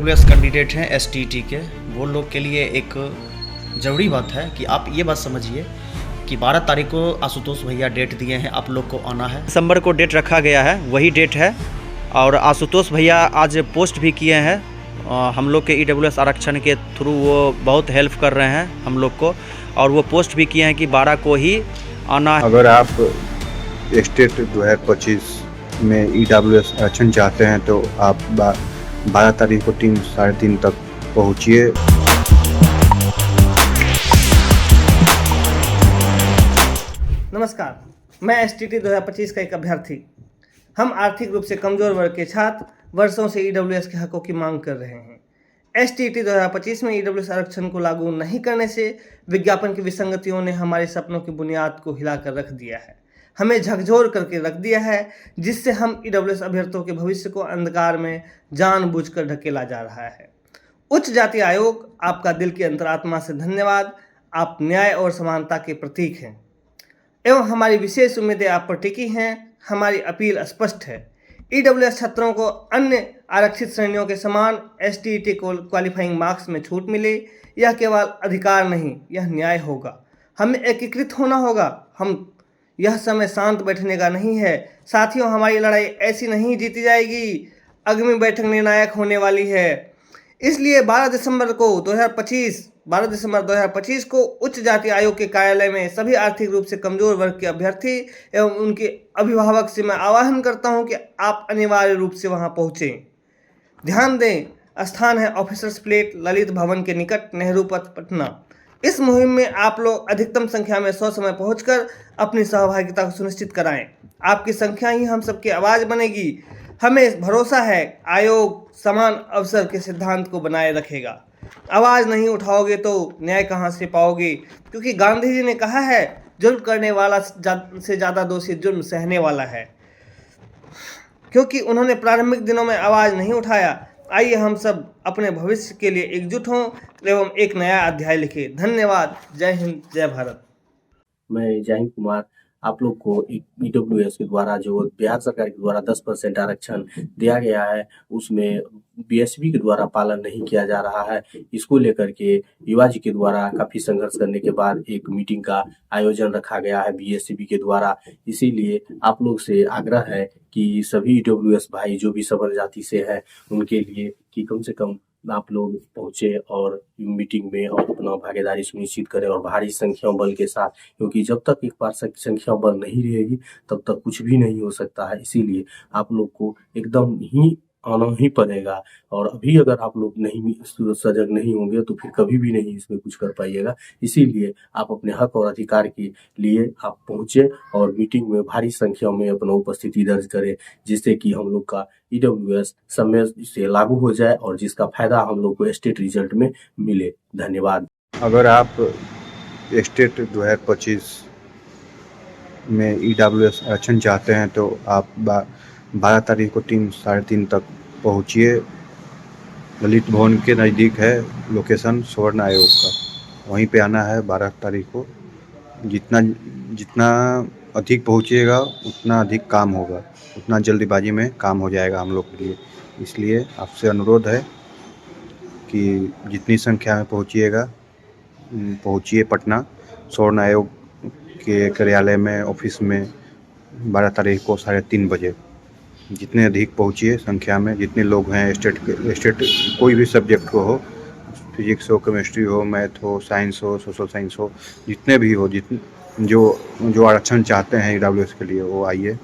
EWS candidate हैं STET के, वो लोग के लिए एक ज़रूरी बात है कि आप ये बात समझिए कि 12 तारीख को आशुतोष भैया डेट दिए हैं, आप लोग को आना है। दिसंबर को डेट रखा गया है, वही डेट है। और आशुतोष भैया आज पोस्ट भी किए हैं हम लोग के ईडब्ल्यूएस आरक्षण के थ्रू, वो बहुत हेल्प कर रहे हैं हम लोग को। और वो पोस्ट भी किए हैं कि 12 को ही आना है। अगर आप स्टेट 2025 में ईडब्ल्यूएस आरक्षण चाहते हैं तो आप 12 तारीख को 3 साढ़े 3 तक पहुँचिए। नमस्कार, मैं एसटीटी 2025 का एक अभ्यर्थी। हम आर्थिक रूप से कमजोर वर्ग के छात्र वर्षों से ईडब्ल्यूएस के हकों की मांग कर रहे हैं। एसटीटी 2025 में ईडब्ल्यूएस आरक्षण को लागू नहीं करने से विज्ञापन की विसंगतियों ने हमारे सपनों की बुनियाद को हिलाकर रख दिया है, हमें झकझोर करके रख दिया है, जिससे हम ईडब्ल्यूएस अभ्यर्थियों के भविष्य को अंधकार में जानबूझकर ढकेला जा रहा है। उच्च जाति आयोग, आपका दिल की अंतरात्मा से धन्यवाद। आप न्याय और समानता के प्रतीक हैं एवं हमारी विशेष उम्मीदें आप पर टिकी हैं। हमारी अपील स्पष्ट है, ईडब्ल्यूएस छात्रों को अन्य आरक्षित श्रेणियों के समान एसटीईटी को क्वालिफाइंग मार्क्स में छूट मिले। यह केवल अधिकार नहीं, यह न्याय होगा। हमें एकीकृत होना होगा। यह समय शांत बैठने का नहीं है। साथियों, हमारी लड़ाई ऐसी नहीं जीती जाएगी। आगामी बैठक निर्णायक होने वाली है। इसलिए 12 दिसंबर 2025 को उच्च जाति आयोग के कार्यालय में सभी आर्थिक रूप से कमजोर वर्ग के अभ्यर्थी एवं उनके अभिभावक से मैं आह्वान करता हूं कि आप अनिवार्य रूप से वहां पहुंचें। ध्यान दें, स्थान है ऑफिसर्स प्लेट, ललित भवन के निकट, नेहरू पथ, पटना। इस मुहिम में आप लोग अधिकतम संख्या में समय पहुंचकर अपनी सहभागिता को सुनिश्चित कराएं। आपकी संख्या ही हम सबकी आवाज़ बनेगी। हमें भरोसा है आयोग समान अवसर के सिद्धांत को बनाए रखेगा। आवाज़ नहीं उठाओगे तो न्याय कहाँ से पाओगे? क्योंकि गांधी जी ने कहा है, जुल्म करने वाला से ज़्यादा दोषी जुल्म सहने वाला है। क्योंकि उन्होंने प्रारंभिक दिनों में आवाज़ नहीं उठाया। आइए हम सब अपने भविष्य के लिए एकजुट हों एवं एक नया अध्याय लिखें। धन्यवाद। जय हिंद, जय भारत। मैं जय हिंद कुमार। आप लोग को ईडब्ल्यूएस के द्वारा जो बिहार सरकार के द्वारा 10% आरक्षण दिया गया है, उसमें बीएसपी के द्वारा पालन नहीं किया जा रहा है। इसको लेकर के युवा जी के द्वारा काफी संघर्ष करने के बाद एक मीटिंग का आयोजन रखा गया है बीएसपी के द्वारा। इसीलिए आप लोग से आग्रह है कि सभी ईडब्ल्यूएस भाई जो भी सवर्ण जाति से है, उनके लिए कि कम से कम आप लोग पहुंचे और मीटिंग में और अपना भागीदारी सुनिश्चित करें और भारी संख्या बल के साथ, क्योंकि जब तक एक बार संख्या बल नहीं रहेगी तब तक कुछ भी नहीं हो सकता है। इसीलिए आप लोग को एकदम ही आना ही पड़ेगा। और अभी अगर आप लोग नहीं सजग नहीं होंगे तो फिर कभी भी नहीं इसमें कुछ कर पाइएगा। इसीलिए आप अपने हक और अधिकार के लिए आप पहुंचे और मीटिंग में भारी संख्या में अपना उपस्थिति दर्ज करें, जिससे कि हम लोग का ईडब्ल्यूएस समय से लागू हो जाए और जिसका फायदा हम लोग को स्टेट रिजल्ट में मिले। धन्यवाद। अगर आप स्टेट 2025 में ईडब्ल्यूएस आरक्षण चाहते हैं तो आप 12 तारीख को 3 साढ़े 3 तक पहुँचिए। ललित भवन के नज़दीक है लोकेशन स्वर्ण आयोग का, वहीं पे आना है 12 तारीख को। जितना अधिक पहुँचिएगा उतना अधिक काम होगा, उतना जल्दीबाजी में काम हो जाएगा हम लोग के लिए। इसलिए आपसे अनुरोध है कि जितनी संख्या में पहुँचिए पटना स्वर्ण आयोग के कार्यालय में, ऑफिस में 12 तारीख को 3:30 बजे। जितने अधिक पहुँचिए संख्या में, जितने लोग हैं स्टेट कोई भी सब्जेक्ट को हो, फिजिक्स हो, केमिस्ट्री हो, मैथ हो, साइंस हो, सोशल साइंस हो, जितने भी हो, जो आरक्षण चाहते हैं ईडब्ल्यूएस के लिए, वो आइए।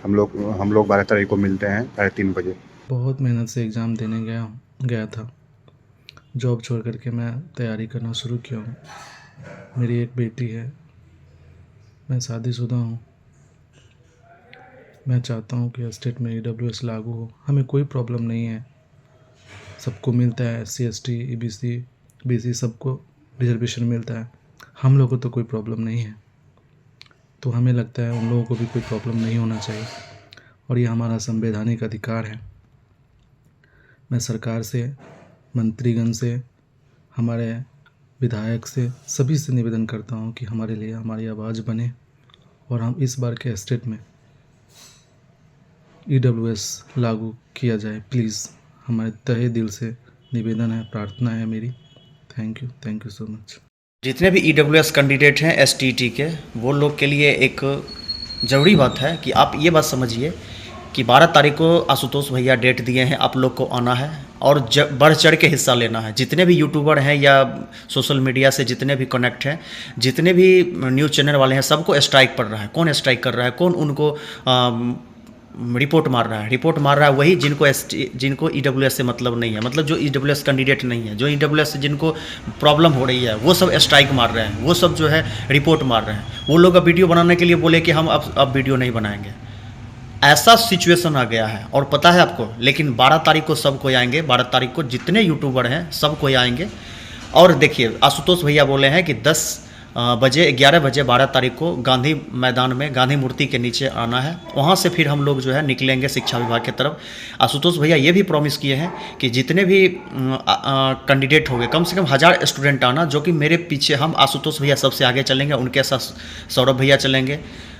हम लोग 12 तारीख को मिलते हैं 3:30 बजे। बहुत मेहनत से एग्ज़ाम देने गया था। जॉब छोड़ करके मैं तैयारी करना शुरू किया हूँ। मेरी एक बेटी है, मैं शादीशुदा हूँ। मैं चाहता हूँ कि स्टेट में ईडब्ल्यूएस लागू हो। हमें कोई प्रॉब्लम नहीं है, सबको मिलता है। SC ST EBC BC सबको रिजर्वेशन मिलता है। हम लोगों को तो कोई प्रॉब्लम नहीं है, तो हमें लगता है उन लोगों को भी कोई प्रॉब्लम नहीं होना चाहिए और ये हमारा संवैधानिक अधिकार है। मैं सरकार से, मंत्रीगण से, हमारे विधायक से, सभी से निवेदन करता हूँ कि हमारे लिए हमारी आवाज़ बने और हम इस बार के स्टेट में ईडब्ल्यूएस लागू किया जाए। प्लीज़, हमारे तहे दिल से निवेदन है, प्रार्थना है मेरी। Thank you so much. जितने भी EWS कैंडिडेट हैं STT के, वो लोग के लिए एक ज़रूरी बात है कि आप ये बात समझिए कि 12 तारीख को आशुतोष भैया डेट दिए हैं, आप लोग को आना है और बढ़ चढ़ के हिस्सा लेना है। जितने भी यूट्यूबर हैं या सोशल मीडिया से जितने भी कनेक्ट हैं, जितने भी न्यूज़ चैनल वाले हैं, सबको स्ट्राइक पड़ रहा है। कौन स्ट्राइक कर रहा है? कौन उनको रिपोर्ट मार रहा है? रिपोर्ट मार रहा है वही जिनको EWS से मतलब नहीं है, मतलब जो EWS कैंडिडेट नहीं है, जो EWS से जिनको प्रॉब्लम हो रही है, वो सब स्ट्राइक मार रहे हैं, वो सब जो है रिपोर्ट मार रहे हैं। वो लोग अब वीडियो बनाने के लिए बोले कि हम अब वीडियो नहीं बनाएंगे। ऐसा सिचुएशन आ गया है और पता है आपको। लेकिन 12 तारीख को सब कोई आएंगे, 12 तारीख को जितने यूट्यूबर हैं सब कोई आएंगे। और देखिए आशुतोष भैया बोले हैं कि 11 बजे 12 तारीख को गांधी मैदान में गांधी मूर्ति के नीचे आना है। वहाँ से फिर हम लोग जो है निकलेंगे शिक्षा विभाग की तरफ। आशुतोष भैया ये भी प्रॉमिस किए हैं कि जितने भी कैंडिडेट होंगे, कम से कम 1000 स्टूडेंट आना, जो कि मेरे पीछे हम आशुतोष भैया सबसे आगे चलेंगे, उनके साथ सौरभ भैया चलेंगे,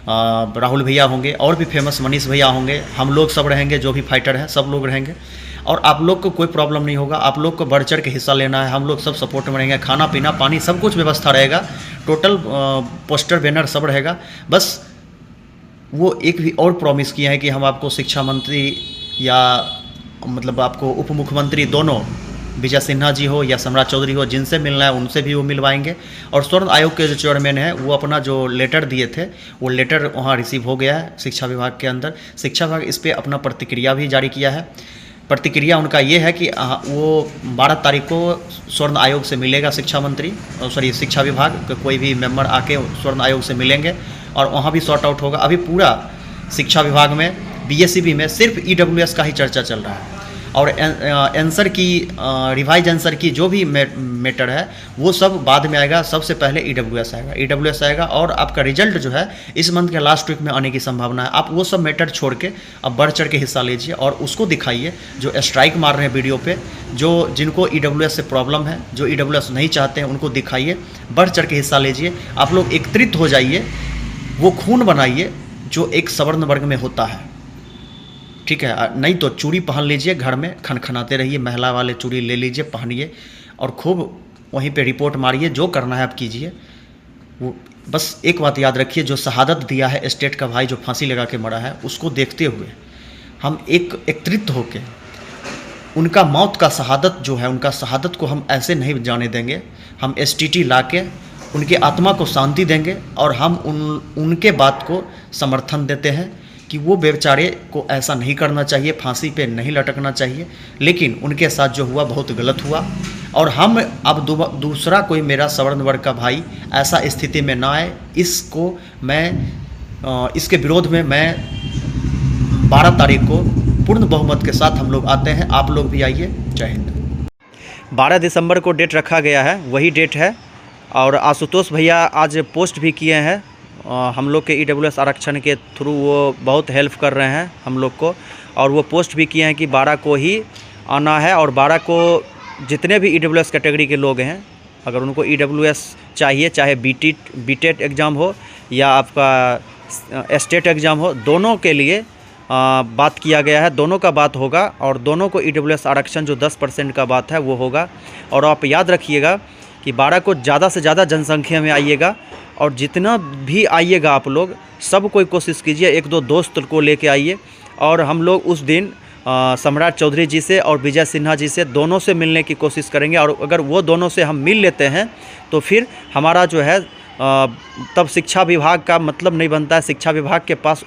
राहुल भैया होंगे और भी फेमस मनीष भैया होंगे, हम लोग सब रहेंगे, जो भी फाइटर हैं सब लोग रहेंगे। और आप लोग को कोई प्रॉब्लम नहीं होगा, आप लोग को बढ़ चढ़ के हिस्सा लेना है। हम लोग सब सपोर्ट में रहेंगे, खाना पीना पानी सब कुछ व्यवस्था रहेगा, टोटल पोस्टर बैनर सब रहेगा। बस वो एक भी और प्रॉमिस किए हैं कि हम आपको शिक्षा मंत्री या मतलब आपको उप मुख्यमंत्री दोनों, विजय सिन्हा जी हो या सम्राट चौधरी हो, जिनसे मिलना है उनसे भी वो मिलवाएंगे। और स्वर्ण आयोग के जो चेयरमैन है वो अपना जो लेटर दिए थे वो लेटर वहाँ रिसीव हो गया है शिक्षा विभाग के अंदर। शिक्षा विभाग इस पर अपना प्रतिक्रिया भी जारी किया है। प्रतिक्रिया उनका ये है कि वो 12 तारीख को स्वर्ण आयोग से मिलेगा शिक्षा विभाग के कोई भी मेंबर आके स्वर्ण आयोग से मिलेंगे और वहाँ भी सॉर्ट आउट होगा। अभी पूरा शिक्षा विभाग में BSEB में सिर्फ EWS का ही चर्चा चल रहा है। और आंसर की रिवाइज आंसर की जो भी मैटर है वो सब बाद में आएगा। सबसे पहले EWS आएगा और आपका रिजल्ट जो है इस मंथ के लास्ट वीक में आने की संभावना है। आप वो सब मैटर छोड़ के अब बढ़ चढ़ के हिस्सा लीजिए और उसको दिखाइए जो स्ट्राइक मार रहे हैं वीडियो पे, जिनको EWS से प्रॉब्लम है, जो EWS नहीं चाहते हैं, उनको दिखाइए, बढ़ चढ़ के हिस्सा लीजिए। आप लोग एकत्रित हो जाइए, वो खून बनाइए जो एक सवर्ण वर्ग में होता है, ठीक है। नहीं तो चूड़ी पहन लीजिए, घर में खनखनाते रहिए, महिला वाले चूड़ी ले लीजिए, पहनिए और खूब वहीं पे रिपोर्ट मारिए, जो करना है आप कीजिए। वो बस एक बात याद रखिए, जो शहादत दिया है स्टेट का भाई, जो फांसी लगा के मरा है, उसको देखते हुए हम एकत्रित होकर उनका मौत का शहादत जो है, उनका शहादत को हम ऐसे नहीं जाने देंगे। हम STT ला के उनके आत्मा को शांति देंगे और हम उनके बात को समर्थन देते हैं कि वो बेचारे को ऐसा नहीं करना चाहिए, फांसी पे नहीं लटकना चाहिए। लेकिन उनके साथ जो हुआ बहुत गलत हुआ और हम अब दूसरा कोई मेरा सवर्ण वर्ग का भाई ऐसा स्थिति में ना आए, इसके विरोध में मैं 12 तारीख को पूर्ण बहुमत के साथ हम लोग आते हैं। आप लोग भी आइए। जय हिंद। 12 दिसंबर को डेट रखा गया है, वही डेट है। और आशुतोष भैया आज पोस्ट भी किए हैं, हम लोग के EWS आरक्षण के थ्रू वो बहुत हेल्प कर रहे हैं हम लोग को। और वो पोस्ट भी किए हैं कि 12 को ही आना है और 12 को जितने भी EWS कैटेगरी के लोग हैं, अगर उनको EWS चाहिए, चाहे BTET एग्ज़ाम हो या आपका स्टेट एग्ज़ाम हो, दोनों के लिए बात किया गया है। दोनों का बात होगा और दोनों को EWS आरक्षण जो 10% का बात है वो होगा। और आप याद रखिएगा कि 12 को ज़्यादा से ज़्यादा जनसंख्या में आइएगा और जितना भी आइएगा आप लोग सब कोई कोशिश कीजिए, 1-2 दोस्त को लेके आइए। और हम लोग उस दिन सम्राट चौधरी जी से और विजय सिन्हा जी से दोनों से मिलने की कोशिश करेंगे। और अगर वो दोनों से हम मिल लेते हैं तो फिर हमारा जो है तब शिक्षा विभाग का मतलब नहीं बनता है। शिक्षा विभाग के पास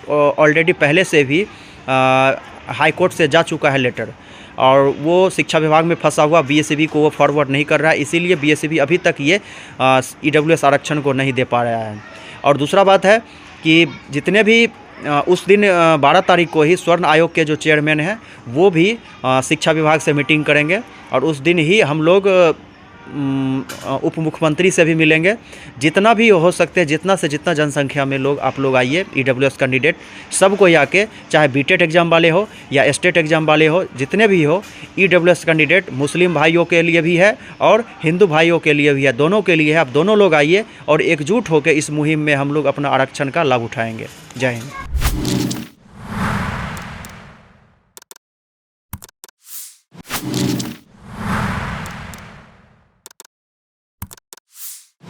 ऑलरेडी पहले से भी हाई कोर्ट से जा चुका है लेटर और वो शिक्षा विभाग में फंसा हुआ BSEB को वो फॉरवर्ड नहीं कर रहा है, इसीलिए BSEB अभी तक ये EWS आरक्षण को नहीं दे पा रहा है। और दूसरा बात है कि जितने भी उस दिन 12 तारीख को ही स्वर्ण आयोग के जो चेयरमैन हैं वो भी शिक्षा विभाग से मीटिंग करेंगे और उस दिन ही हम लोग उप मुख्यमंत्री से भी मिलेंगे। जितना भी हो सकते हैं, जितना से जितना जनसंख्या में लोग आप लोग आइए, EWS कैंडिडेट सबको आके, चाहे BTET एग्ज़ाम वाले हो या स्टेट एग्ज़ाम वाले हो, जितने भी हो, EWS कैंडिडेट मुस्लिम भाइयों के लिए भी है और हिंदू भाइयों के लिए भी है, दोनों के लिए है। आप दोनों लोग आइए और एकजुट होकर इस मुहिम में हम लोग अपना आरक्षण का लाभ उठाएंगे। जय हिंद।